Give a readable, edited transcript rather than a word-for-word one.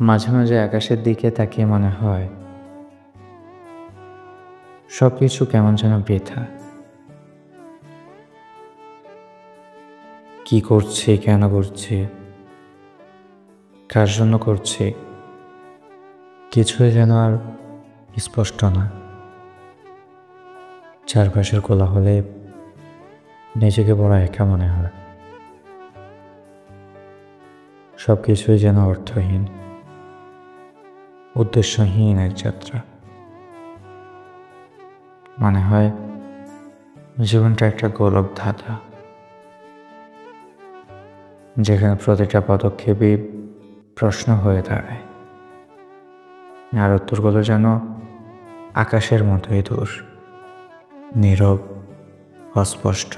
মাঝে মাঝে আকাশের দিকে তাকিয়ে মনে হয় সবকিছু কেমন যেন বৃথা। কি করছি, কেন করছি, কার জন্য করছি, কিছুই যেন আর স্পষ্ট না। চারপাশের কোলাহলে নিজেকে বড় একা মনে হয়। সবকিছুই যেন অর্থহীন, উদ্দেশ্যহীন এক যাত্রা। মনে হয় জীবনটা একটা গোলক ধাঁধা, যেখানে প্রতিটা পদক্ষেপই প্রশ্ন হয়ে দাঁড়ায়, আর উত্তরগুলো যেন আকাশের মতোই দূর, নীরব, অস্পষ্ট।